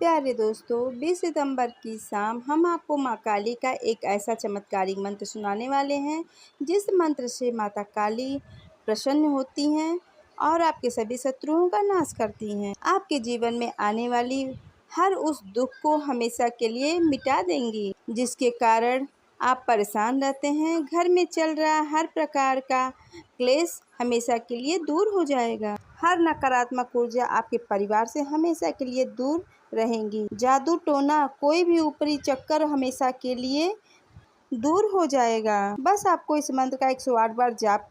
प्यारे दोस्तों, 20 सितंबर की शाम हम आपको माँ काली का एक ऐसा चमत्कारिक मंत्र सुनाने वाले हैं जिस मंत्र से माता काली प्रसन्न होती हैं और आपके सभी शत्रुओं का नाश करती हैं। आपके जीवन में आने वाली हर उस दुख को हमेशा के लिए मिटा देंगी जिसके कारण आप परेशान रहते हैं। घर में चल रहा हर प्रकार का क्लेश हमेशा के लिए दूर हो जाएगा। हर नकारात्मक ऊर्जा आपके परिवार से हमेशा के लिए दूर रहेंगी। जादू टोना कोई भी ऊपरी चक्कर हमेशा के लिए दूर हो जाएगा। बस आपको इस मंत्र का 108 बार जाप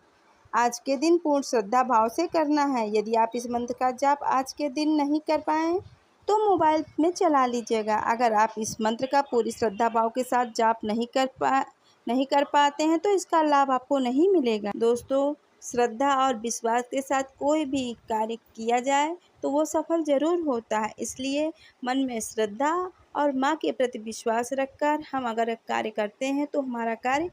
आज के दिन पूर्ण श्रद्धा भाव से करना है। यदि आप इस मंत्र का जाप आज के दिन नहीं कर पाए तो मोबाइल में चला लीजिएगा। अगर आप इस मंत्र का पूरी श्रद्धा भाव के साथ जाप नहीं कर पाते हैं तो इसका लाभ आपको नहीं मिलेगा। दोस्तों, श्रद्धा और विश्वास के साथ कोई भी कार्य किया जाए तो वो सफल जरूर होता है। इसलिए मन में श्रद्धा और माँ के प्रति विश्वास रखकर हम अगर कार्य करते हैं तो हमारा कार्य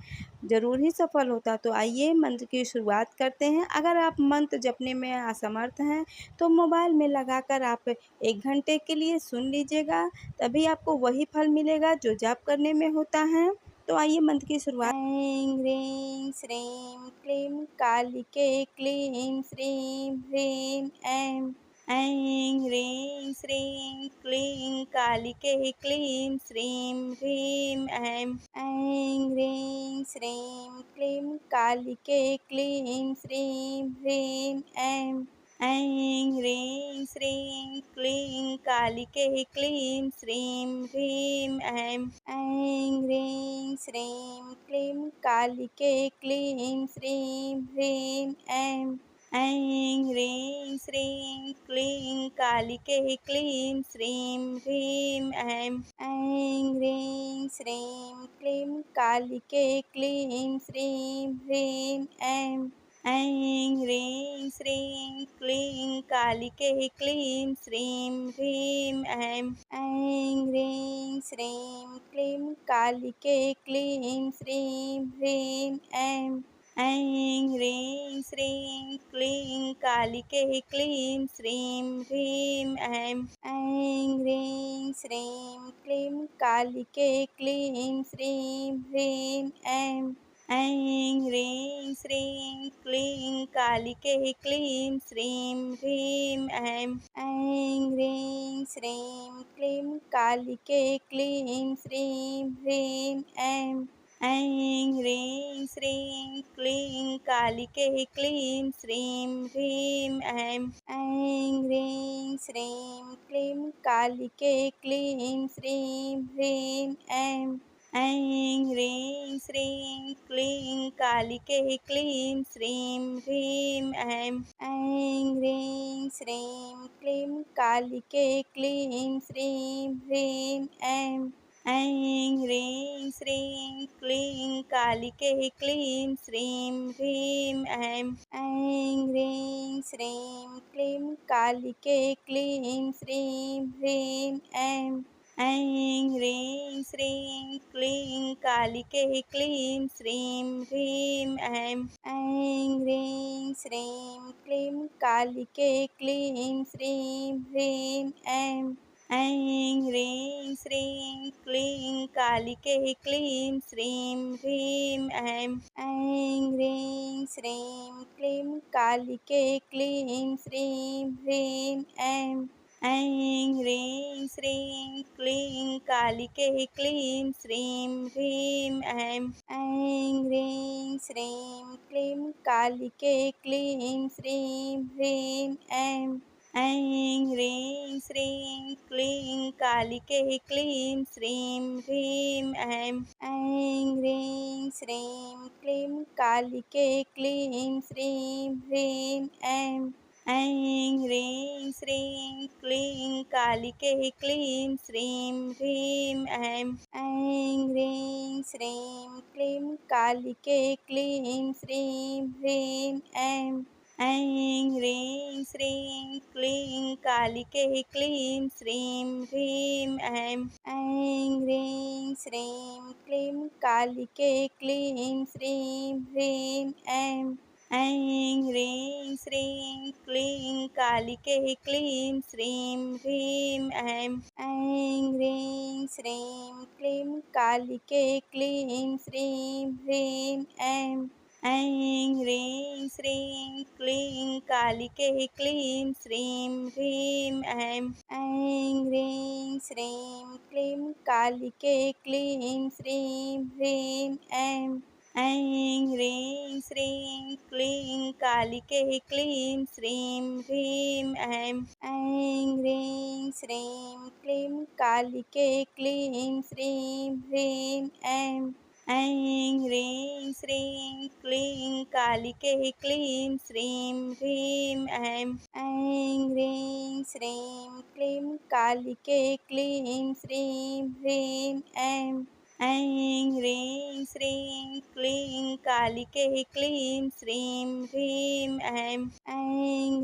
जरूर ही सफल होता है। तो आइए मंत्र की शुरुआत करते हैं। अगर आप मंत्र जपने में असमर्थ हैं तो मोबाइल में लगाकर आप 1 घंटे के लिए सुन लीजिएगा, तभी आपको वही फल मिलेगा जो जाप करने में होता है। तो आइए मंत्र की शुरुआत। ऐं ह्रीं श्रीं क्लीं कालिके क्लीं श्रीं ह्रीं ऐं। ऐं ह्रीं श्रीं क्लीं कालिके क्लीं श्रीं ह्रीं ऐं। ऐं ह्रीं श्रीं क्लीं कालिके क्लीं श्रीं ह्रीं ऐं। ऐं ह्रीं श्रीं क्लीं कालिके क्लीं श्रीं ह्रीं ऐं। ऐं ह्रीं श्रीं क्लीं कालिके क्लीं श्रीं ह्रीं ऐं। ऐं ह्रीं श्रीं क्लीं कालिके क्लीं श्रीं ह्रीं ऐं। ऐं ह्रीं श्रीं क्लीं कालिके क्लीं श्रीं ह्रीं ऐं। ऐं ह्रीं श्रीं क्लीं कालिके क्लीं श्रीं ह्रीं ऐं। ऐं ह्रीं श्रीं क्लीं कालिके क्लीं श्रीं ह्रीं ऐं। ऐं ह्रीं श्रीं क्लीं कालिके क्लीं श्रीं ह्रीं ऐं। ऐं ह्रीं श्रीं क्लीं कालिके क्लीं श्रीं ह्रीं ऐं। ऐं ह्रीं श्रीं क्लीं कालिके क्लीं श्रीं ह्रीं ऐं। ऐं ह्रीं श्रीं क्लीं कालिके क्लीं श्रीं ह्रीं ऐं। ऐं ह्रीं श्रीं क्लीं कालिके क्लीं श्रीं ह्रीं ऐं। ऐं ह्रीं श्रीं क्लीं कालिके क्लीं श्रीं ह्रीं ऐं। ऐं ह्रीं श्रीं क्लीं कालिके क्लीं श्रीं ह्रीं ऐं। ऐं ह्रीं श्रीं क्लीं कालिके क्लीं श्रीं ह्रीं ऐं। ऐं ह्रीं श्रीं क्लीं कालिके क्लीं श्रीं ह्रीं ऐं। ऐं ह्रीं श्रीं क्लीं कालिके क्लीं श्रीं ह्रीं ऐं। ऐं ह्रीं श्रीं क्लीं कालिके क्लीं श्रीं ह्रीं ऐं। ऐं ह्रीं श्रीं क्लीं कालिके क्लीं श्रीं ह्रीं ऐं। ऐं ह्रीं श्रीं क्लीं कालिके क्लीं श्रीं ह्रीं ऐं। ऐं ह्रीं श्रीं क्लीं कालिके क्लीं श्रीं ह्रीं ऐं। ऐं ह्रीं श्रीं क्लीं कालिके क्लीं श्रीं ह्रीं ऐं। ऐं ह्रीं श्रीं क्लीं कालिके क्लीं श्रीं ह्रीं ऐं। ऐं ह्रीं श्रीं क्लीं कालिके क्लीं श्रीं ह्रीं ऐं। ऐं ह्रीं श्रीं क्लीं कालिके क्लीं श्रीं ह्रीं ऐं। ऐं ह्रीं श्रीं क्लीं कालिके क्लीं श्रीं ह्रीं ऐं। ऐं ह्रीं श्रीं क्लीं कालिके क्लीं श्रीं ह्रीं ऐं। ऐं ह्रीं श्रीं क्लीं कालिके क्लीं श्रीं ह्रीं ऐं। ऐं ह्रीं श्रीं क्लीं कालिके क्लीं श्रीं ह्रीं ऐं। ऐं ह्रीं श्रीं क्लीं कालिके क्लीं श्रीं ह्रीं ऐं ह्रीं श्रीं क्लीं कालिके क्लीं श्रीं ह्रीं ऐं ह्रीं श्रीं क्लीं कालिके क्लीं श्रीं ह्रीं ऐं ह्रीं श्रीं क्लीं कालिके क्लीं श्रीं ह्रीं ऐं ह्रीं श्रीं क्लीं कालिके क्लीं श्रीं ह्रीं ऐं ह्रीं श्रीं क्लीं कालिके क्लीं श्रीं ह्रीं ऐं ह्रीं श्रीं क्लीं कालिके क्लीं श्रीं ह्रीं ऐं ह्रीं श्रीं क्लीं कालिके क्लीं श्रीं ह्रीं ऐं ह्रीं श्रीं क्लीं कालिके क्लीं श्रीं ह्रीं ऐं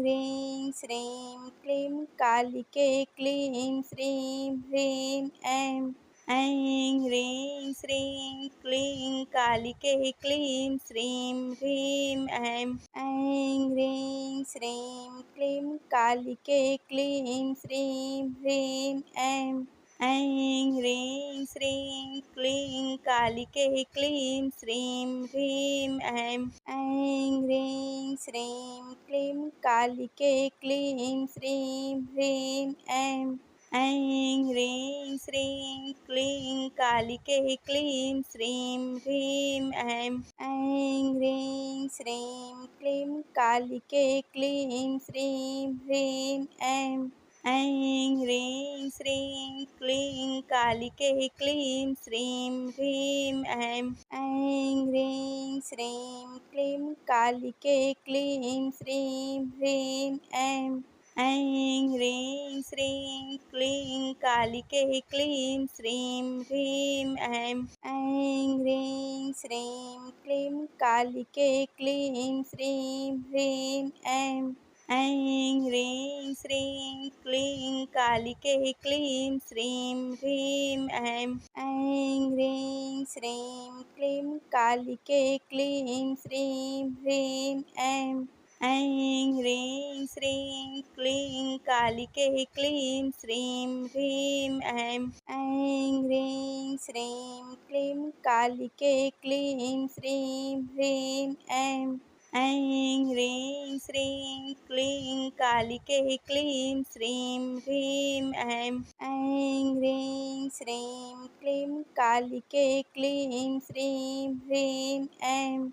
ह्रीं श्रीं क्लीं कालिके क्लीं श्रीं ह्रीं ऐं ह्रीं श्रीं क्लीं कालिके क्लीं श्रीं ह्रीं ऐं ह्रीं श्रीं क्लीं कालिके क्लीं श्रीं ह्रीं ऐं ह्रीं श्रीं क्लीं कालिके क्लीं श्रीं ह्रीं ऐं ह्रीं श्रीं क्लीं कालिके क्लीं श्रीं ह्रीं ऐं ह्रीं श्रीं क्लीं कालिके क्लीं श्रीं ह्रीं ऐं ह्रीं श्रीं क्लीं कालिके क्लीं श्रीं ह्रीं ऐं ह्रीं श्रीं क्लीं कालिके क्लीं श्रीं ह्रीं ऐं ह्रीं श्रीं क्लीं कालिके क्लीं श्रीं ह्रीं ऐं ह्रीं श्रीं क्लीं कालिके क्लीं श्रीं ह्रीं ऐं ह्रीं श्रीं क्लीं कालिके क्लीं श्रीं ह्रीं ऐं ह्रीं श्रीं क्लीं कालिके क्लीं श्रीं ह्रीं ऐं ह्रीं श्रीं क्लीं कालिके क्लीं श्रीं ह्रीं ऐं ह्रीं श्रीं क्लीं कालिके क्लीं श्रीं ह्रीं ऐं ह्रीं श्रीं क्लीं कालिके क्लीं श्रीं ह्रीं ऐं ह्रीं श्रीं क्लीं कालिके क्लीं श्रीं ह्रीं ऐं ह्रीं श्रीं क्लीं कालिके क्लीं श्रीं ह्रीं ऐं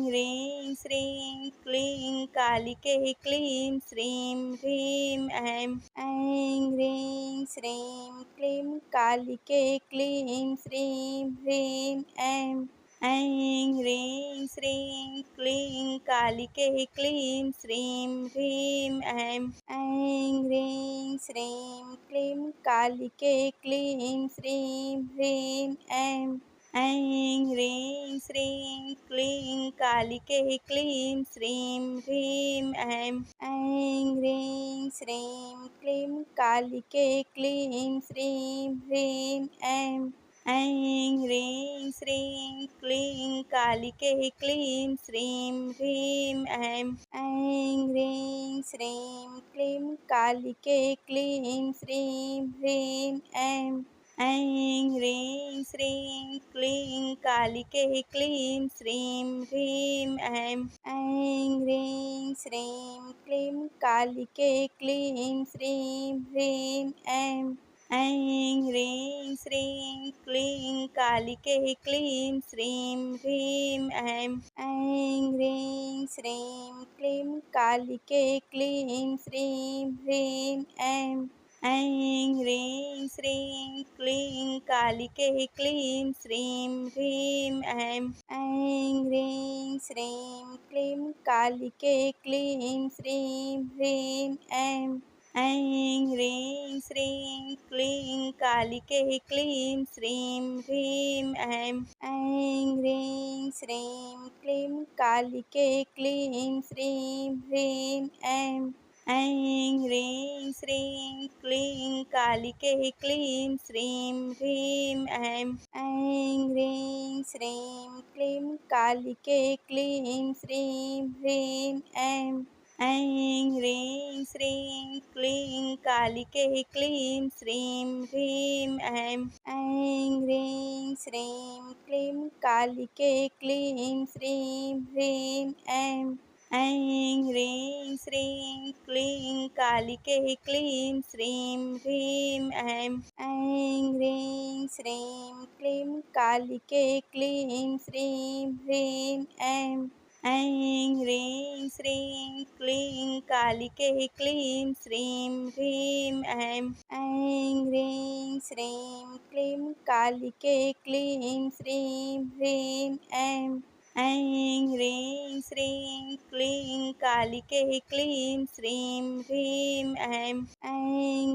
ह्रीं श्रीं क्लीं कालिके क्लीं श्रीं ह्रीं ऐं ह्रीं श्रीं क्लीं कालिके क्लीं श्रीं ह्रीं ऐं ह्रीं श्रीं क्लीं कालिके क्लीं श्रीं ह्रीं ऐं ह्रीं श्रीं क्लीं कालिके क्लीं श्रीं ह्रीं ऐं ह्रीं श्रीं क्लीं कालिके क्लीं श्रीं ह्रीं ऐं ह्रीं श्रीं क्लीं कालिके क्लीं श्रीं ह्रीं ऐं ह्रीं श्रीं क्लीं कालिके क्लीं श्रीं ह्रीं ऐं ह्रीं श्रीं क्लीं कालिके क्लीं श्रीं ह्रीं ऐं ह्रीं श्रीं क्लीं कालिके क्लीं श्रीं ह्रीं ऐं ह्रीं श्रीं क्लीं कालिके क्लीं श्रीं ह्रीं ऐं ह्रीं श्रीं क्लीं कालिके क्लीं श्रीं ह्रीं ऐं ह्रीं श्रीं क्लीं कालिके क्लीं श्रीं ह्रीं ऐं ह्रीं श्रीं क्लीं कालिके क्लीं श्रीं ह्रीं ऐं ह्रीं श्रीं क्लीं कालिके क्लीं श्रीं ह्रीं ऐं ह्रीं श्रीं क्लीं कालिके क्लीं श्रीं ह्रीं ऐं ह्रीं श्रीं क्लीं कालिके क्लीं श्रीं ह्रीं ऐं ऐं ह्रीं श्रीं क्लीं कालिके क्लीं श्रीं ह्रीं ऐं ह्रीं श्रीं क्लीं कालिके क्लीं श्रीं ह्रीं ऐं ह्रीं श्रीं क्लीं कालिके क्लीं श्रीं ह्रीं ऐं ह्रीं श्रीं क्लीं कालिके क्लीं श्रीं ह्रीं ऐं ह्रीं श्रीं क्लीं कालिके क्लीं श्रीं ह्रीं ऐं ह्रीं श्रीं क्लीं कालिके क्लीं श्रीं ह्रीं ऐं ह्रीं श्रीं क्लीं कालिके क्लीं श्रीं ह्रीं ऐं ह्रीं श्रीं क्लीं कालिके क्लीं श्रीं ह्रीं ऐं ह्रीं श्रीं क्लीं कालिके क्लीं श्रीं ह्रीं ऐं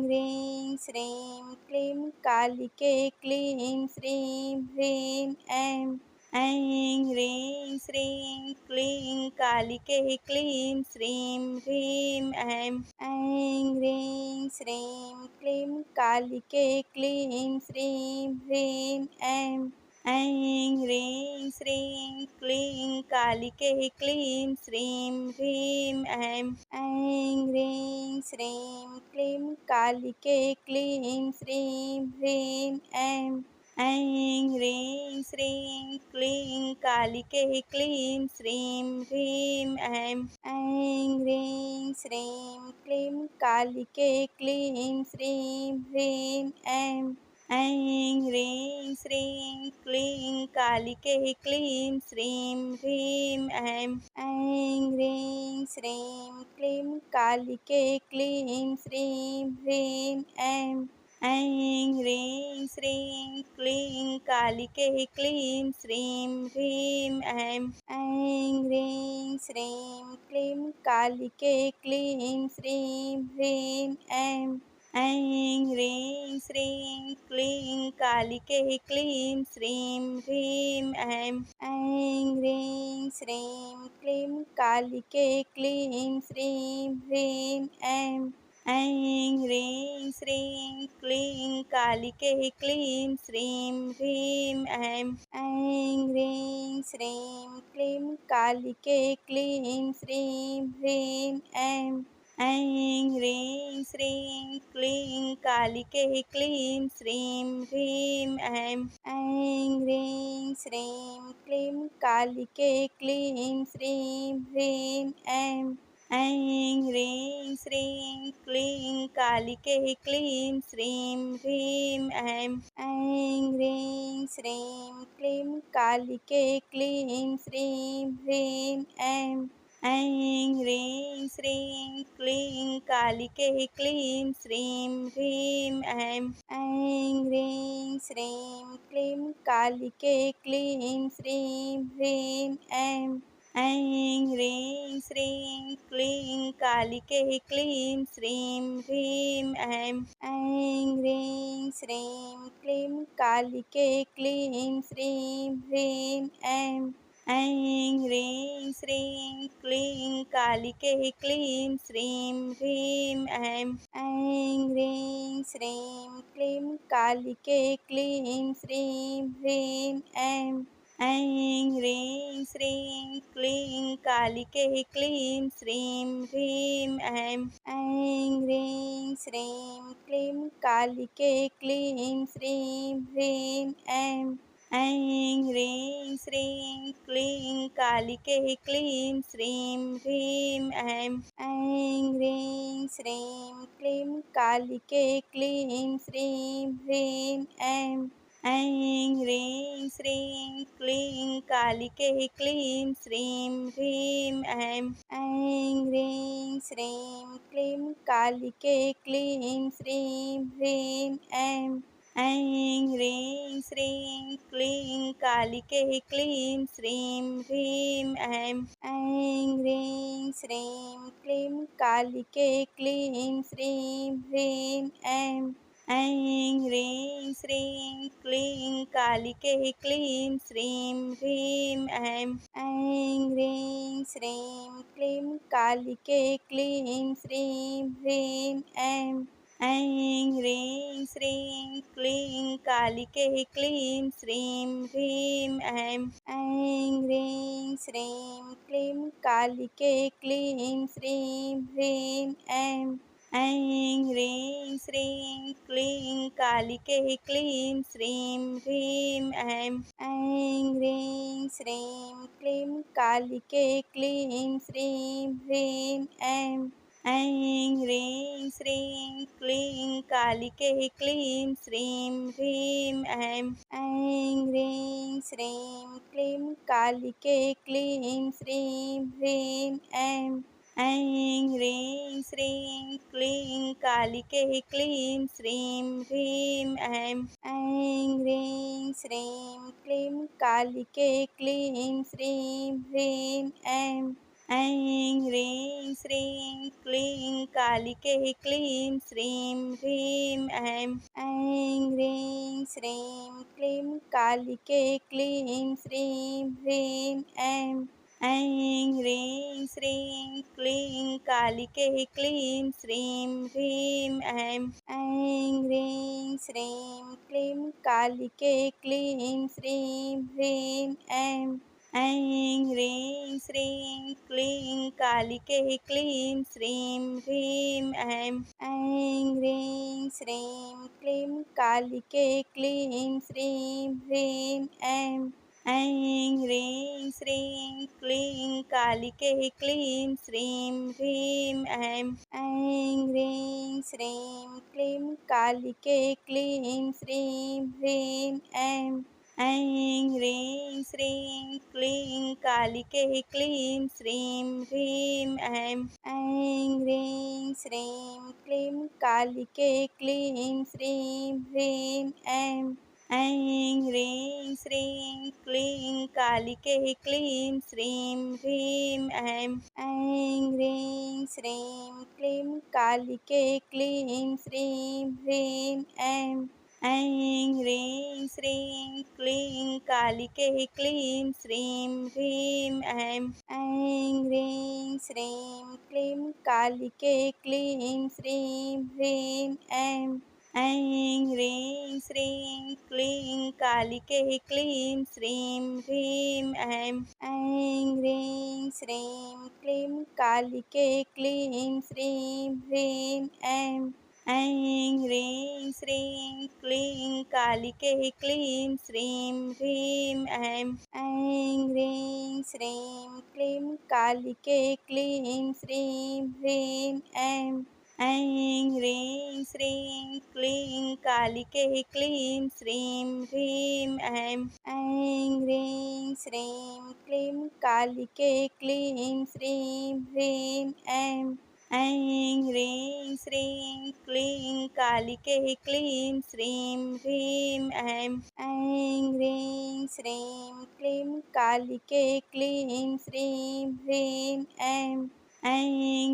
ह्रीं श्रीं क्लीं कालिके क्लीं श्रीं ह्रीं ऐं ह्रीं श्रीं क्लीं कालिके क्लीं श्रीं ह्रीं ऐं ह्रीं श्रीं क्लीं कालिके क्लीं श्रीं ह्रीं ऐं ह्रीं श्रीं क्लीं कालिके क्लीं श्रीं ह्रीं ऐं ह्रीं श्रीं क्लीं कालिके क्लीं श्रीं ह्रीं ऐं ह्रीं श्रीं क्लीं कालिके क्लीं श्रीं ह्रीं ऐं ह्रीं श्रीं क्लीं कालिके क्लीं श्रीं ह्रीं ऐं ह्रीं श्रीं क्लीं कालिके क्लीं श्रीं ह्रीं ऐं ह्रीं श्रीं क्लीं कालिके क्लीं श्रीं ह्रीं ऐं ह्रीं श्रीं क्लीं कालिके क्लीं श्रीं ह्रीं ऐं ह्रीं श्रीं क्लीं कालिके क्लीं श्रीं ह्रीं ऐं ह्रीं श्रीं क्लीं कालिके क्लीं श्रीं ह्रीं ऐं ह्रीं श्रीं क्लीं कालिके क्लीं श्रीं ह्रीं ऐं ह्रीं श्रीं क्लीं कालिके क्लीं श्रीं ह्रीं ऐं ह्रीं श्रीं क्लीं कालिके क्लीं श्रीं ह्रीं ऐं ह्रीं श्रीं क्लीं कालिके क्लीं श्रीं ह्रीं ऐं ह्रीं श्रीं क्लीं कालिके क्लीं श्रीं ह्रीं ऐं ह्रीं श्रीं क्लीं कालिके क्लीं श्रीं ह्रीं ऐं ह्रीं श्रीं क्लीं कालिके क्लीं श्रीं ह्रीं ऐं ह्रीं श्रीं क्लीं कालिके क्लीं श्रीं ह्रीं ऐं ह्रीं श्रीं क्लीं कालिके क्लीं श्रीं ह्रीं ऐं ह्रीं श्रीं क्लीं कालिके क्लीं श्रीं ह्रीं ऐं ह्रीं श्रीं क्लीं कालिके क्लीं श्रीं ह्रीं ऐं ह्रीं श्रीं क्लीं कालिके क्लीं श्रीं ह्रीं ऐं ह्रीं श्रीं क्लीं कालिके क्लीं श्रीं ह्रीं ऐं ह्रीं श्रीं क्लीं कालिके क्लीं श्रीं ह्रीं ऐं ह्रीं श्रीं क्लीं कालिके क्लीं श्रीं ह्रीं ऐं ह्रीं श्रीं क्लीं कालिके क्लीं श्रीं ह्रीं ऐं ह्रीं श्रीं क्लीं कालिके क्लीं श्रीं ह्रीं ऐं ह्रीं श्रीं क्लीं कालिके क्लीं श्रीं ह्रीं ऐं ह्रीं श्रीं क्लीं कालिके क्लीं श्रीं ह्रीं ऐं ह्रीं श्रीं क्लीं कालिके क्लीं श्रीं ह्रीं ऐं ह्रीं श्रीं क्लीं कालिके क्लीं श्रीं ह्रीं ऐं ऐं ह्रीं श्रीं क्लीं कालिके क्लीं श्रीं ह्रीं ऐं ह्रीं श्रीं क्लीं कालिके क्लीं श्रीं ह्रीं ऐं ह्रीं श्रीं क्लीं कालिके क्लीं श्रीं ह्रीं ऐं ह्रीं श्रीं क्लीं कालिके क्लीं श्रीं ह्रीं ऐं ह्रीं श्रीं क्लीं कालिके क्लीं श्रीं ह्रीं ऐं ह्रीं श्रीं क्लीं कालिके क्लीं श्रीं ह्रीं ऐं ह्रीं श्रीं क्लीं कालिके क्लीं श्रीं ह्रीं ऐं ह्रीं श्रीं क्लीं कालिके क्लीं श्रीं ह्रीं ऐं ह्रीं श्रीं क्लीं कालिके क्लीं श्रीं ह्रीं ऐं ह्रीं श्रीं क्लीं कालिके क्लीं श्रीं ह्रीं ऐं ह्रीं श्रीं क्लीं कालिके क्लीं श्रीं ह्रीं ऐं ह्रीं श्रीं क्लीं कालिके क्लीं श्रीं ह्रीं ऐं ह्रीं श्रीं क्लीं कालिके क्लीं श्रीं ह्रीं ऐं ह्रीं श्रीं क्लीं कालिके क्लीं श्रीं ह्रीं ऐं ह्रीं श्रीं क्लीं कालिके क्लीं श्रीं ह्रीं ऐं ह्रीं श्रीं क्लीं कालिके क्लीं श्रीं ह्रीं ऐं ह्रीं श्रीं क्लीं कालिके क्लीं श्रीं ह्रीं ऐं ह्रीं श्रीं क्लीं कालिके क्लीं श्रीं ह्रीं ऐं ह्रीं श्रीं क्लीं कालिके क्लीं श्रीं ह्रीं ऐं ह्रीं श्रीं क्लीं कालिके क्लीं श्रीं ह्रीं ऐं ह्रीं श्रीं क्लीं कालिके क्लीं श्रीं ह्रीं ऐं ह्रीं श्रीं क्लीं कालिके क्लीं श्रीं ह्रीं ऐं ह्रीं श्रीं क्लीं कालिके क्लीं श्रीं ह्रीं ऐं ह्रीं श्रीं क्लीं कालिके क्लीं श्रीं ह्रीं ऐं ह्रीं श्रीं क्लीं कालिके क्लीं श्रीं ह्रीं ऐं ह्रीं श्रीं क्लीं कालिके क्लीं श्रीं ह्रीं ऐं ह्रीं श्रीं क्लीं कालिके क्लीं श्रीं ह्रीं ऐं ह्रीं श्रीं क्लीं कालिके क्लीं श्रीं ह्रीं ऐं ह्रीं श्रीं क्लीं कालिके क्लीं श्रीं ह्रीं ऐं ह्रीं श्रीं क्लीं कालिके क्लीं श्रीं ह्रीं ऐं ह्रीं श्रीं क्लीं कालिके क्लीं श्रीं ह्रीं ऐं ह्रीं श्रीं क्लीं कालिके क्लीं श्रीं ह्रीं ऐं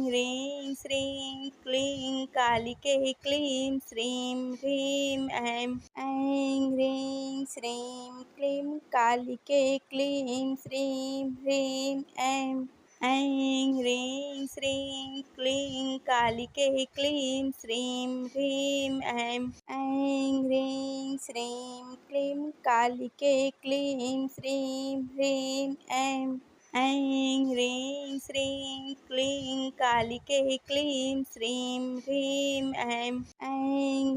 ह्रीं श्रीं क्लीं कालिके क्लीं श्रीं ह्रीं ऐं ह्रीं श्रीं क्लीं कालिके क्लीं श्रीं ह्रीं ऐं ह्रीं श्रीं क्लीं कालिके क्लीं श्रीं ह्रीं ऐं ह्रीं श्रीं क्लीं कालिके क्लीं श्रीं ह्रीं ऐं ह्रीं श्रीं क्लीं कालिके क्लीं श्रीं ह्रीं ऐं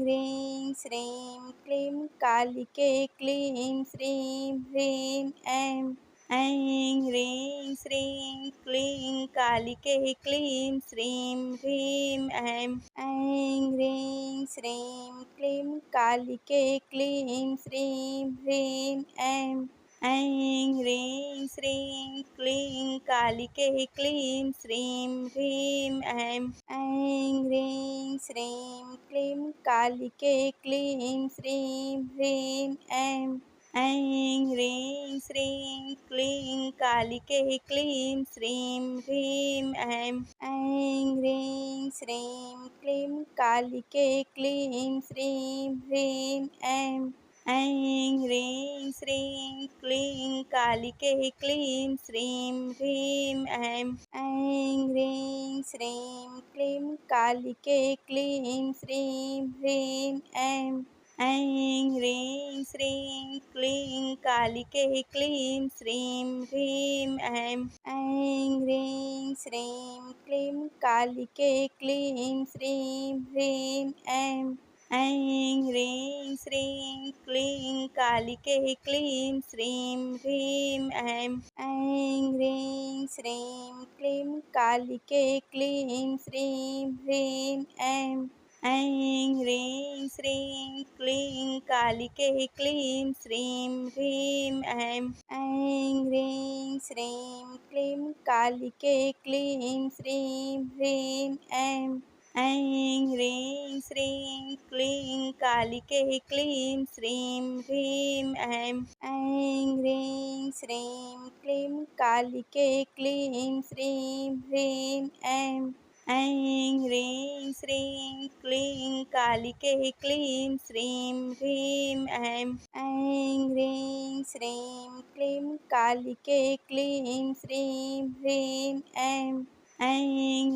ह्रीं श्रीं क्लीं कालिके क्लीं श्रीं ह्रीं ऐं ह्रीं श्रीं क्लीं कालिके क्लीं श्रीं ह्रीं ऐं ह्रीं श्रीं क्लीं कालिके क्लीं श्रीं ह्रीं ऐं ह्रीं श्रीं क्लीं कालिके क्लीं श्रीं ह्रीं ऐं ह्रीं श्रीं क्लीं कालिके क्लीं श्रीं ह्रीं ऐं ऐं ह्रीं श्रीं क्लीं कालिके क्लीं श्रीं ह्रीं ऐं ह्रीं श्रीं क्लीं कालिके क्लीं श्रीं ह्रीं ऐं ह्रीं श्रीं क्लीं कालिके क्लीं श्रीं ह्रीं ऐं ह्रीं श्रीं क्लीं कालिके क्लीं श्रीं ह्रीं ऐं ह्रीं श्रीं क्लीं कालिके क्लीं श्रीं ह्रीं ऐं ह्रीं श्रीं क्लीं कालिके क्लीं श्रीं ह्रीं ऐं ह्रीं श्रीं क्लीं कालिके क्लीं श्रीं ह्रीं ऐं ह्रीं श्रीं क्लीं कालिके क्लीं श्रीं ह्रीं ऐं ह्रीं श्रीं क्लीं कालिके क्लीं श्रीं ह्रीं ऐं ह्रीं श्रीं क्लीं कालिके क्लीं श्रीं ह्रीं ऐं ह्रीं श्रीं क्लीं कालिके क्लीं श्रीं ह्रीं ऐं ह्रीं श्रीं क्लीं कालिके क्लीं श्रीं ह्रीं ऐं ह्रीं श्रीं क्लीं कालिके क्लीं श्रीं ह्रीं ऐं ह्रीं श्रीं क्लीं कालिके क्लीं श्रीं ह्रीं ऐं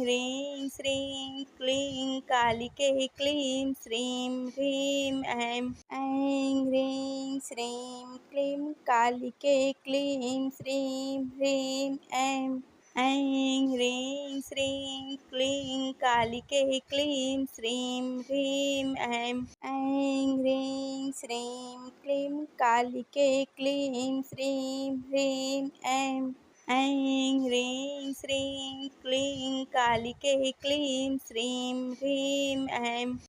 ह्रीं श्रीं क्लीं कालिके क्लीं श्रीं ह्रीं ऐं ह्रीं श्रीं क्लीं कालिके क्लीं श्रीं ह्रीं ऐं ह्रीं श्रीं क्लीं कालिके क्लीं श्रीं ह्रीं ऐं ह्रीं श्रीं क्लीं कालिके क्लीं श्रीं ह्रीं ऐं ह्रीं श्रीं क्लीं कालिके क्लीं श्रीं ह्रीं ऐं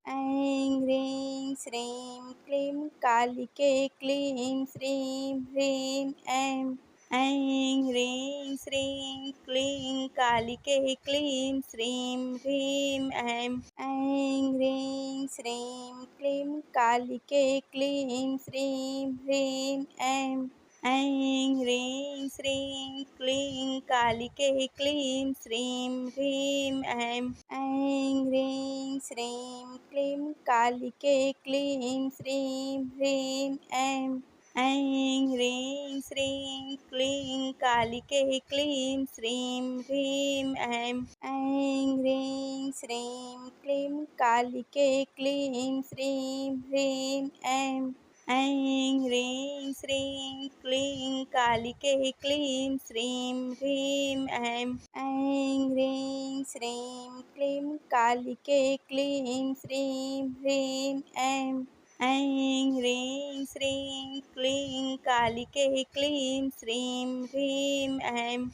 ह्रीं श्रीं क्लीं कालिके क्लीं श्रीं ह्रीं ऐं ह्रीं श्रीं क्लीं कालिके क्लीं श्रीं ह्रीं ऐं ह्रीं श्रीं क्लीं कालिके क्लीं श्रीं ह्रीं ऐं ह्रीं श्रीं क्लीं कालिके क्लीं श्रीं ह्रीं ऐं ह्रीं श्रीं क्लीं कालिके क्लीं श्रीं ह्रीं ऐं ह्रीं श्रीं क्लीं कालिके क्लीं श्रीं ह्रीं ऐं ह्रीं श्रीं क्लीं कालिके क्लीं श्रीं ह्रीं ऐं ह्रीं श्रीं क्लीं कालिके क्लीं श्रीं ह्रीं ऐं ह्रीं श्रीं क्लीं कालिके क्लीं श्रीं ह्रीं ऐं ह्रीं श्रीं क्लीं कालिके क्लीं श्रीं ह्रीं ऐं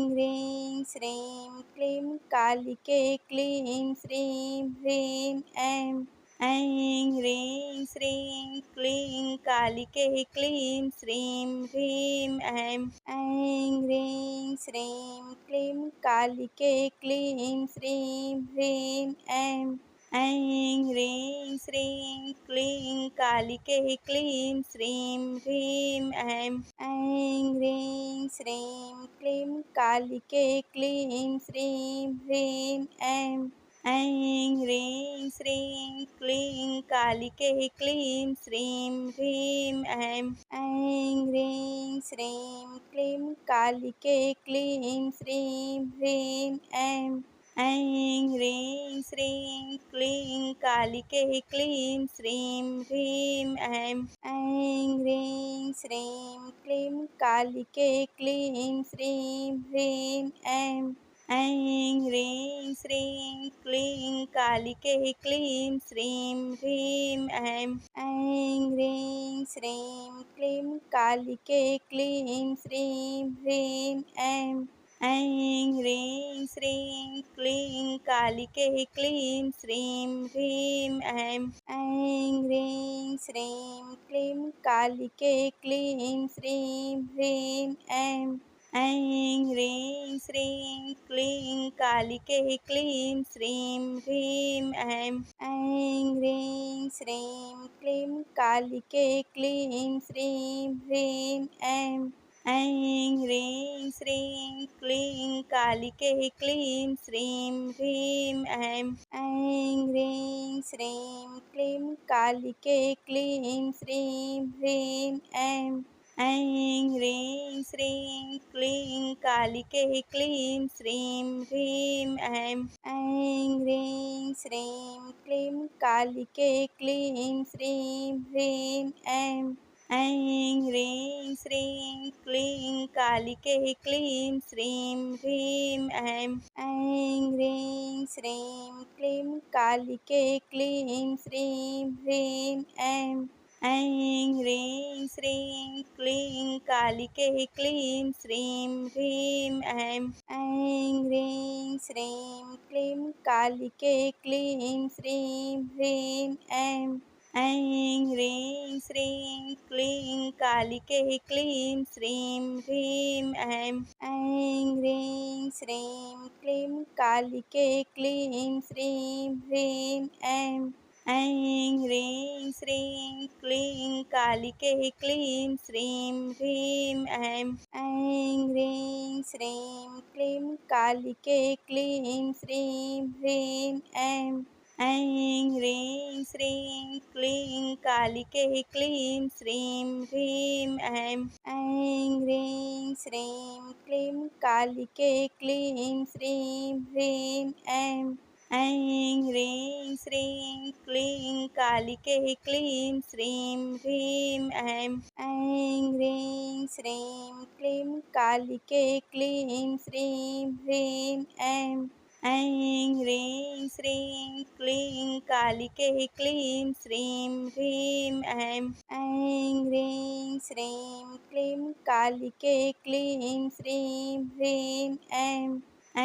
ह्रीं श्रीं क्लीं कालिके क्लीं श्रीं ह्रीं ऐं ह्रीं श्रीं क्लीं कालिके क्लीं श्रीं ह्रीं ऐं ह्रीं श्रीं क्लीं कालिके क्लीं श्रीं ह्रीं ऐं ह्रीं श्रीं क्लीं कालिके क्लीं श्रीं ह्रीं ऐं ह्रीं श्रीं क्लीं कालिके क्लीं श्रीं ह्रीं ऐं ह्रीं श्रीं क्लीं कालिके क्लीं श्रीं ह्रीं ऐं ह्रीं श्रीं क्लीं कालिके क्लीं श्रीं ह्रीं ऐं ह्रीं श्रीं क्लीं कालिके क्लीं श्रीं ह्रीं ऐं ह्रीं श्रीं क्लीं कालिके क्लीं श्रीं ह्रीं ऐं ह्रीं श्रीं क्लीं कालिके क्लीं श्रीं ह्रीं ऐं ह्रीं श्रीं क्लीं कालिके क्लीं श्रीं ह्रीं ऐं ह्रीं श्रीं क्लीं कालिके क्लीं श्रीं ह्रीं ऐं ह्रीं श्रीं क्लीं कालिके क्लीं श्रीं ह्रीं ऐं ऐं ह्रीं श्रीं क्लीं कालिके क्लीं श्रीं ह्रीं ऐं ऐं ह्रीं श्रीं क्लीं कालिके क्लीं श्रीं ह्रीं ऐं ऐं ह्रीं श्रीं क्लीं कालिके क्लीं श्रीं ह्रीं ऐं ऐं ह्रीं श्रीं क्लीं कालिके क्लीं श्रीं ह्रीं ऐं ऐं ह्रीं श्रीं क्लीं कालिके क्लीं श्रीं ह्रीं ऐं ऐं ह्रीं श्रीं क्लीं कालिके क्लीं श्रीं ह्रीं ऐं ऐं ह्रीं श्रीं क्लीं कालिके क्लीं श्रीं ह्रीं ऐं ऐं ह्रीं श्रीं क्लीं कालिके क्लीं श्रीं ह्रीं ऐं ऐं ह्रीं श्रीं क्लीं कालिके क्लीं श्रीं ह्रीं ऐं ऐं ह्रीं श्रीं क्लीं कालिके क्लीं श्रीं ह्रीं ऐं ऐं ह्रीं श्रीं क्लीं कालिके क्लीं श्रीं ह्रीं ऐं ऐं ह्रीं श्रीं क्लीं कालिके क्लीं श्रीं ह्रीं ऐं ऐं ह्रीं श्रीं क्लीं कालिके क्लीं श्रीं ह्रीं ऐं ऐं ह्रीं श्रीं क्लीं कालिके क्लीं श्रीं ह्रीं ऐं ऐं ह्रीं श्रीं क्लीं कालिके क्लीं श्रीं ह्रीं ऐं ऐं ह्रीं श्रीं क्लीं कालिके क्लीं श्रीं ह्रीं ऐं ऐं ह्रीं श्रीं क्लीं कालिके क्लीं श्रीं ह्रीं ऐं ऐं ह्रीं श्रीं क्लीं कालिके क्लीं श्रीं ह्रीं ऐं ऐं ह्रीं श्रीं क्लीं कालिके क्लीं श्रीं ह्रीं ऐं ऐं ह्रीं श्रीं क्लीं कालिके क्लीं श्रीं ह्रीं ऐं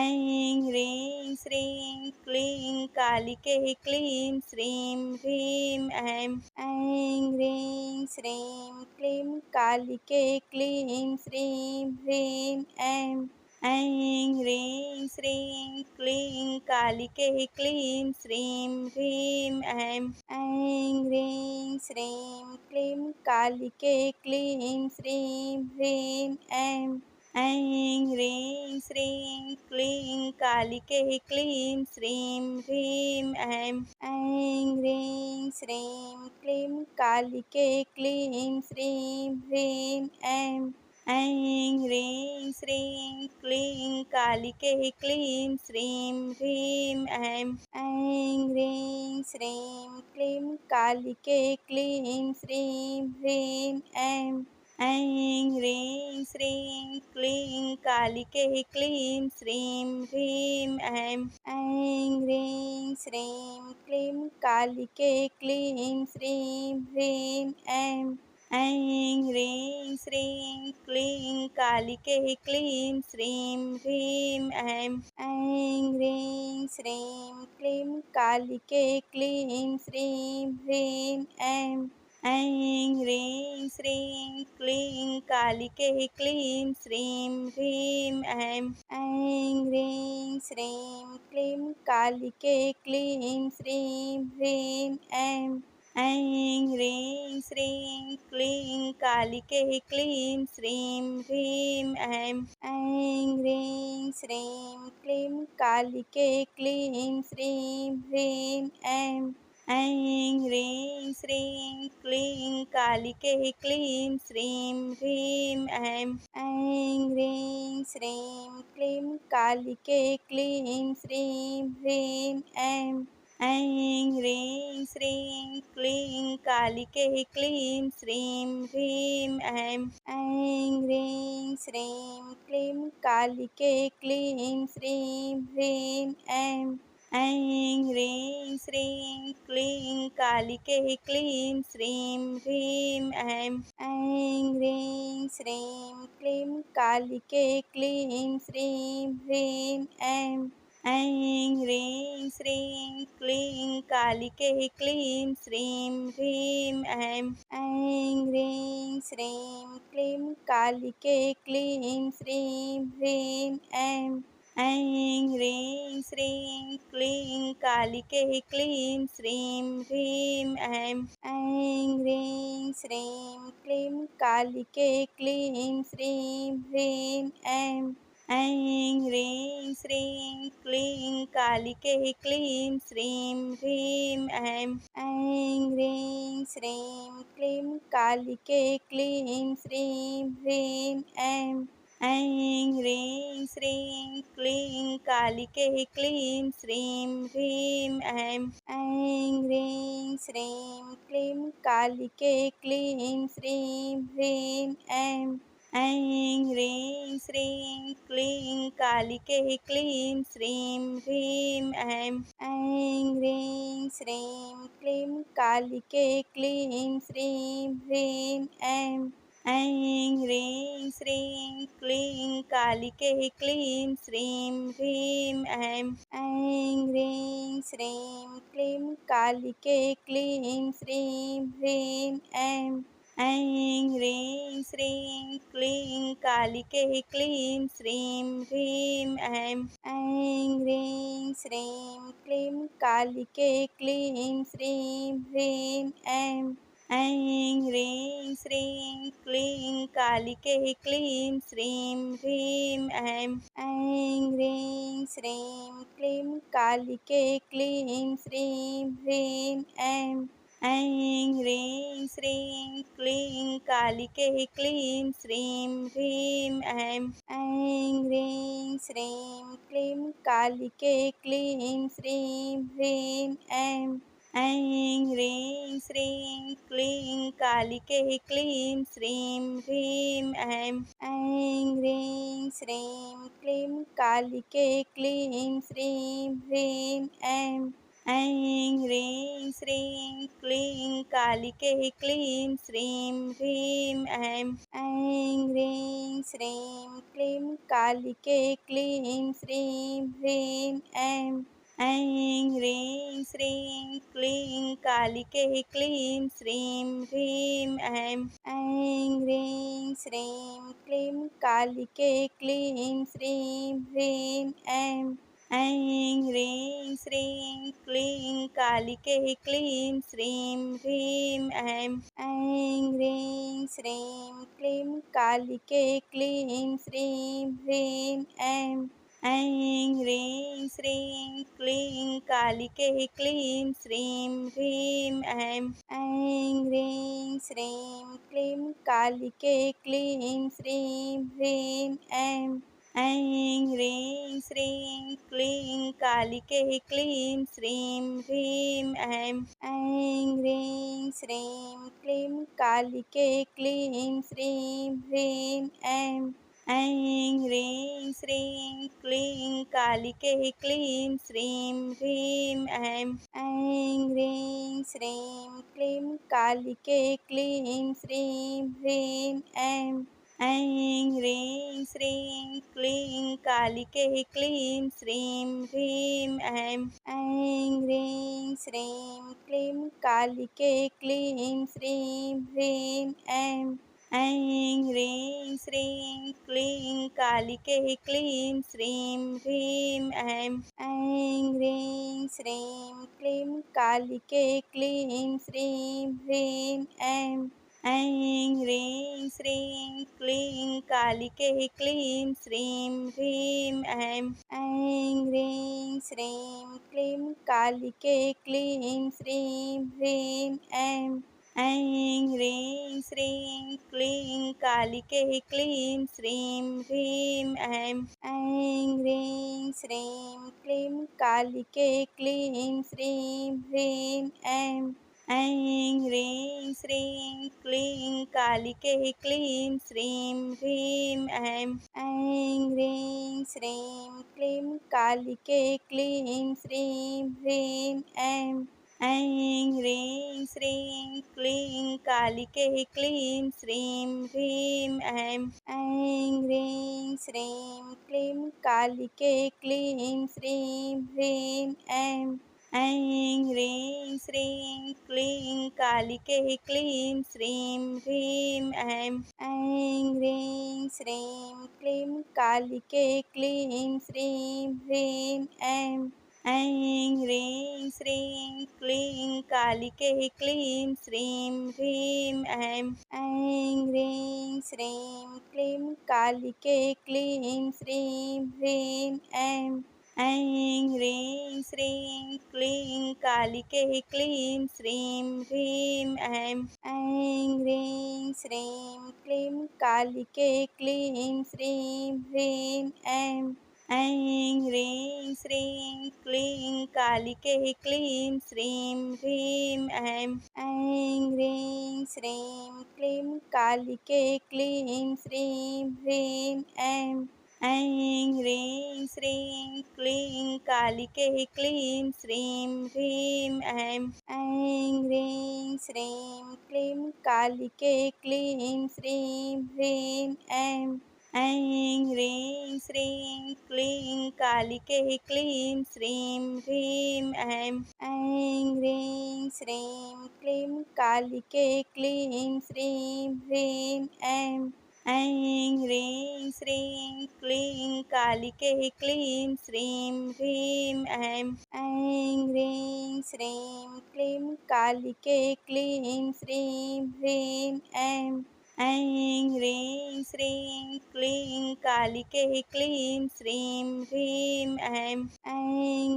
ऐं ह्रीं श्रीं क्लीं कालिके क्लीं श्रीं ह्रीं ऐं ऐं ह्रीं श्रीं क्लीं कालिके क्लीं श्रीं ह्रीं ऐं ऐं ह्रीं श्रीं क्लीं कालिके क्लीं श्रीं ह्रीं ऐं ऐं ह्रीं श्रीं क्लीं कालिके क्लीं श्रीं ह्रीं ऐं ऐं ह्रीं श्रीं क्लीं कालिके क्लीं श्रीं ह्रीं ऐं ऐं ह्रीं श्रीं क्लीं कालिके क्लीं श्रीं ह्रीं ऐं ऐं ह्रीं श्रीं क्लीं कालिके क्लीं श्रीं ह्रीं ऐं ऐं ह्रीं श्रीं क्लीं कालिके क्लीं श्रीं ह्रीं ऐं ऐं ह्रीं श्रीं क्लीं कालिके क्लीं श्रीं ह्रीं ऐं ऐं ह्रीं श्रीं क्लीं कालिके क्लीं श्रीं ह्रीं ऐं ऐं ह्रीं श्रीं क्लीं कालिके क्लीं श्रीं ह्रीं ऐं ऐं ह्रीं श्रीं क्लीं कालिके क्लीं श्रीं ह्रीं ऐं ऐं ह्रीं श्रीं क्लीं कालिके क्लीं श्रीं ह्रीं ऐं ऐं ह्रीं श्रीं क्लीं कालिके क्लीं श्रीं ह्रीं ऐं ऐं ह्रीं श्रीं क्लीं कालिके क्लीं श्रीं ह्रीं ऐं ऐं ह्रीं श्रीं क्लीं कालिके क्लीं श्रीं ह्रीं ऐं ऐं ह्रीं श्रीं क्लीं कालिके क्लीं श्रीं ह्रीं ऐं ऐं ह्रीं श्रीं क्लीं कालिके क्लीं श्रीं ह्रीं ऐं ऐं ह्रीं श्रीं क्लीं कालिके क्लीं श्रीं ह्रीं ऐं ऐं ह्रीं श्रीं क्लीं कालिके क्लीं श्रीं ह्रीं ऐं ऐं ह्रीं श्रीं क्लीं कालिके क्लीं श्रीं ह्रीं ऐं ऐं ह्रीं श्रीं क्लीं कालिके क्लीं श्रीं ह्रीं ऐं ऐं ह्रीं श्रीं क्लीं कालिके क्लीं श्रीं ह्रीं ऐं ह्रीं श्रीं क्लीं कालिके क्लीं श्रीं ह्रीं ऐं ह्रीं श्रीं क्लीं कालिके क्लीं श्रीं ह्रीं ऐं ह्रीं श्रीं क्लीं कालिके क्लीं श्रीं ह्रीं ऐं ह्रीं श्रीं क्लीं कालिके क्लीं श्रीं ह्रीं ऐं ह्रीं श्रीं क्लीं कालिके क्लीं श्रीं ह्रीं ऐं ह्रीं श्रीं क्लीं कालिके क्लीं श्रीं ह्रीं ऐं ह्रीं श्रीं क्लीं कालिके क्लीं श्रीं ह्रीं ऐं ह्रीं श्रीं क्लीं कालिके क्लीं श्रीं ह्रीं ऐं ह्रीं श्रीं क्लीं कालिके क्लीं श्रीं ह्रीं ऐं ह्रीं श्रीं क्लीं कालिके क्लीं श्रीं ह्रीं ऐं ह्रीं श्रीं क्लीं कालिके क्लीं श्रीं ह्रीं ऐं ह्रीं श्रीं क्लीं कालिके क्लीं श्रीं ह्रीं ऐं ह्रीं श्रीं क्लीं कालिके क्लीं श्रीं ह्रीं ऐं ह्रीं श्रीं क्लीं कालिके क्लीं श्रीं ह्रीं ऐं ह्रीं श्रीं क्लीं कालिके क्लीं श्रीं ह्रीं ऐं ह्रीं श्रीं क्लीं कालिके क्लीं श्रीं ह्रीं ऐं ह्रीं श्रीं क्लीं कालिके क्लीं श्रीं ह्रीं ऐं ह्रीं श्रीं क्लीं कालिके क्लीं श्रीं ह्रीं ऐं ह्रीं श्रीं क्लीं कालिके क्लीं श्रीं ह्रीं ऐं ह्रीं श्रीं क्लीं कालिके क्लीं श्रीं ह्रीं ऐं ह्रीं श्रीं क्लीं कालिके क्लीं श्रीं ह्रीं ऐं ह्रीं श्रीं क्लीं कालिके क्लीं श्रीं ह्रीं ऐं ह्रीं श्रीं क्लीं कालिके क्लीं श्रीं ह्रीं ऐं ह्रीं श्रीं क्लीं कालिके क्लीं श्रीं ह्रीं ऐं ह्रीं श्रीं क्लीं कालिके क्लीं श्रीं ह्रीं ऐं ह्रीं श्रीं क्लीं कालिके क्लीं श्रीं ह्रीं ऐं ह्रीं श्रीं क्लीं कालिके क्लीं श्रीं ह्रीं ऐं ह्रीं श्रीं क्लीं कालिके क्लीं श्रीं ह्रीं ऐं ह्रीं श्रीं क्लीं कालिके क्लीं श्रीं ह्रीं ऐं ह्रीं श्रीं क्लीं कालिके क्लीं श्रीं ह्रीं ऐं ह्रीं श्रीं क्लीं कालिके क्लीं श्रीं ह्रीं ऐं ह्रीं श्रीं क्लीं कालिके क्लीं श्रीं ह्रीं ऐं ह्रीं श्रीं क्लीं कालिके क्लीं श्रीं ह्रीं ऐं ह्रीं श्रीं क्लीं कालिके क्लीं श्रीं ह्रीं ऐं ह्रीं श्रीं क्लीं कालिके क्लीं श्रीं ह्रीं ऐं ह्रीं श्रीं क्लीं कालिके क्लीं श्रीं ह्रीं ऐं ह्रीं श्रीं क्लीं कालिके क्लीं श्रीं ह्रीं ऐं ह्रीं श्रीं क्लीं कालिके क्लीं श्रीं ह्रीं ऐं ह्रीं श्रीं क्लीं कालिके क्लीं श्रीं ह्रीं ऐं ह्रीं श्रीं क्लीं कालिके क्लीं श्रीं ह्रीं ऐं ह्रीं श्रीं क्लीं कालिके क्लीं श्रीं ह्रीं ऐं ऐं ह्रीं श्रीं क्लीं कालिके क्लीं श्रीं ह्रीं ऐं ह्रीं श्रीं क्लीं कालिके क्लीं श्रीं ह्रीं ऐं ह्रीं श्रीं क्लीं कालिके क्लीं श्रीं ह्रीं ऐं ह्रीं श्रीं क्लीं कालिके क्लीं श्रीं ह्रीं ऐं ह्रीं श्रीं क्लीं कालिके क्लीं श्रीं ह्रीं ऐं ह्रीं श्रीं क्लीं कालिके क्लीं श्रीं ह्रीं ऐं ह्रीं श्रीं क्लीं कालिके क्लीं श्रीं ह्रीं ऐं ह्रीं श्रीं क्लीं कालिके क्लीं श्रीं ह्रीं ऐं ह्रीं श्रीं क्लीं कालिके क्लीं श्रीं ह्रीं ऐं ह्रीं श्रीं क्लीं कालिके क्लीं श्रीं ह्रीं ऐं ह्रीं श्रीं क्लीं कालिके क्लीं श्रीं ह्रीं ऐं ह्रीं श्रीं क्लीं कालिके क्लीं श्रीं ह्रीं ऐं ह्रीं श्रीं क्लीं कालिके क्लीं श्रीं ह्रीं ऐं ह्रीं श्रीं क्लीं कालिके क्लीं श्रीं ह्रीं ऐं ह्रीं श्रीं क्लीं कालिके क्लीं श्रीं ह्रीं ऐं ह्रीं श्रीं क्लीं कालिके क्लीं श्रीं ह्रीं ऐं ह्रीं श्रीं क्लीं कालिके क्लीं श्रीं ह्रीं ऐं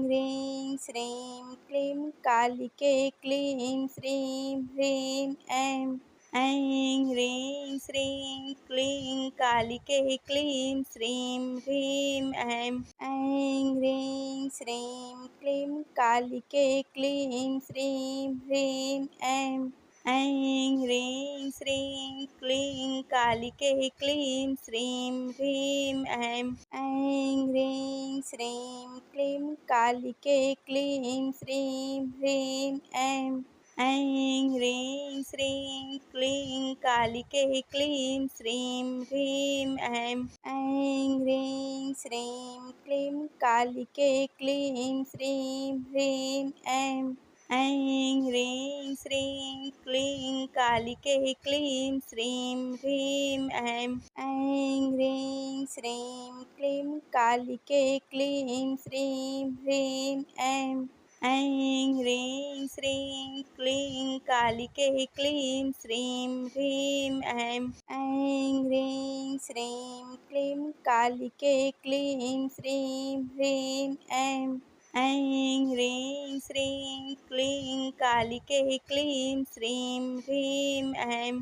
ह्रीं श्रीं क्लीं कालिके क्लीं श्रीं ह्रीं ऐं ह्रीं श्रीं क्लीं कालिके क्लीं श्रीं ह्रीं ऐं ह्रीं श्रीं क्लीं कालिके क्लीं श्रीं ह्रीं ऐं ह्रीं श्रीं क्लीं कालिके क्लीं श्रीं ह्रीं ऐं ह्रीं श्रीं क्लीं कालिके क्लीं श्रीं ह्रीं ऐं ह्रीं श्रीं क्लीं कालिके क्लीं श्रीं ह्रीं ऐं ह्रीं श्रीं क्लीं कालिके क्लीं श्रीं ह्रीं ऐं ह्रीं श्रीं क्लीं कालिके क्लीं श्रीं ह्रीं ऐं ह्रीं श्रीं क्लीं कालिके क्लीं श्रीं ह्रीं ऐं ह्रीं श्रीं क्लीं कालिके क्लीं श्रीं ह्रीं ऐं ह्रीं श्रीं क्लीं कालिके क्लीं श्रीं ह्रीं ऐं ह्रीं श्रीं क्लीं कालिके क्लीं श्रीं ह्रीं ऐं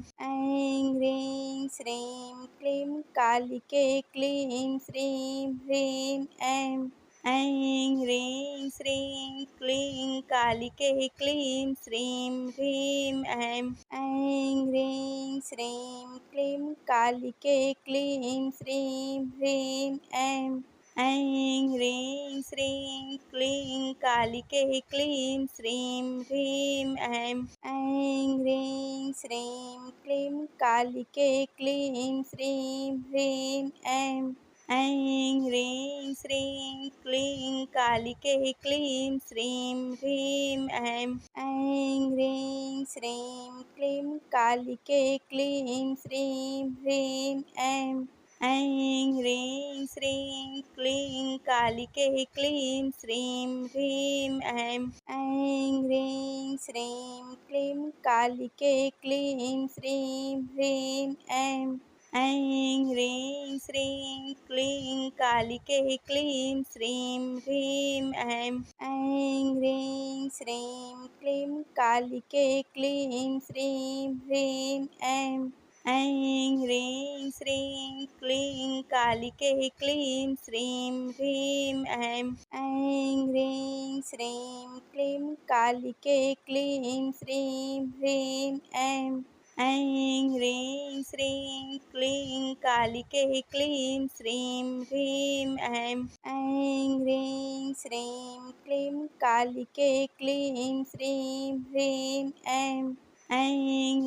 ह्रीं श्रीं क्लीं कालिके क्लीं श्रीं ह्रीं ऐं ह्रीं श्रीं क्लीं कालिके क्लीं श्रीं ह्रीं ऐं ह्रीं श्रीं क्लीं कालिके क्लीं श्रीं ह्रीं ऐं ह्रीं श्रीं क्लीं कालिके क्लीं श्रीं ह्रीं ऐं ह्रीं श्रीं क्लीं कालिके क्लीं श्रीं ह्रीं ऐं ह्रीं श्रीं क्लीं कालिके क्लीं श्रीं ह्रीं ऐं ह्रीं श्रीं क्लीं कालिके क्लीं श्रीं ह्रीं ऐं ह्रीं श्रीं क्लीं कालिके क्लीं श्रीं ह्रीं ऐं ह्रीं श्रीं क्लीं कालिके क्लीं श्रीं ह्रीं ऐं ह्रीं श्रीं क्लीं कालिके क्लीं श्रीं ह्रीं ऐं ह्रीं श्रीं क्लीं कालिके क्लीं श्रीं ह्रीं ऐं ह्रीं श्रीं क्लीं कालिके क्लीं श्रीं ह्रीं ऐं ह्रीं श्रीं क्लीं कालिके क्लीं श्रीं ह्रीं ऐं ऐं ह्रीं श्रीं क्लीं कालिके क्लीं श्रीं ह्रीं ऐं ह्रीं श्रीं क्लीं कालिके क्लीं श्रीं ह्रीं ऐं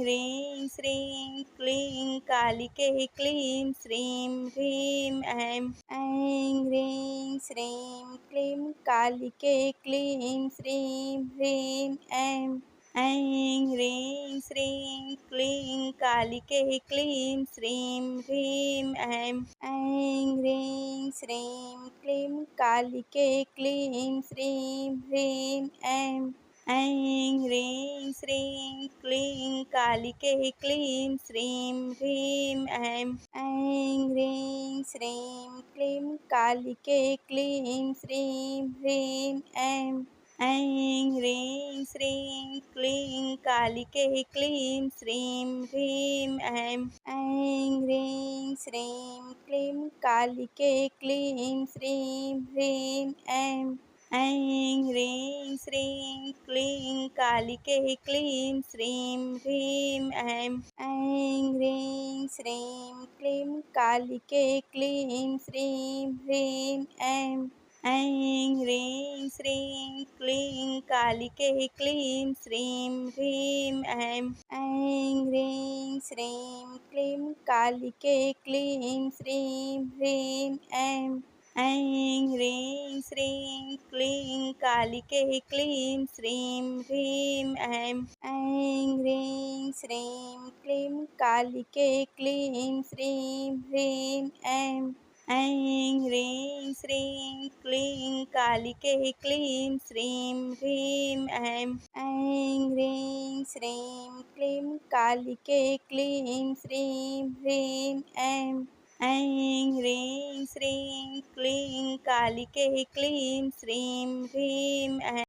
ह्रीं श्रीं क्लीं कालिके क्लीं श्रीं ह्रीं ऐं ह्रीं श्रीं क्लीं कालिके क्लीं श्रीं ह्रीं ऐं ह्रीं श्रीं क्लीं कालिके क्लीं श्रीं ह्रीं ऐं ह्रीं श्रीं क्लीं कालिके क्लीं श्रीं ह्रीं ऐं ह्रीं श्रीं क्लीं कालिके क्लीं श्रीं ह्रीं ऐं ह्रीं श्रीं क्लीं कालिके क्लीं श्रीं ह्रीं ऐं ह्रीं श्रीं क्लीं कालिके क्लीं श्रीं ह्रीं ऐं ह्रीं श्रीं क्लीं कालिके क्लीं श्रीं ह्रीं ऐं ह्रीं श्रीं क्लीं कालिके क्लीं श्रीं ह्रीं ऐं ह्रीं श्रीं क्लीं कालिके क्लीं श्रीं ह्रीं ऐं ह्रीं श्रीं क्लीं कालिके क्लीं श्रीं ह्रीं ऐं ह्रीं श्रीं क्लीं कालिके क्लीं श्रीं ह्रीं ऐं ह्रीं श्रीं क्लीं कालिके क्लीं श्रीं ह्रीं ऐं ह्रीं श्रीं क्लीं कालिके क्लीं श्रीं ह्रीं ऐं ह्रीं श्रीं क्लीं कालिके क्लीं श्रीं ह्रीं ऐं ह्रीं श्रीं क्लीं कालिके क्लीं श्रीं ह्रीं ऐं ह्रीं श्रीं क्लीं कालिके क्लीं श्रीं ह्रीं ऐं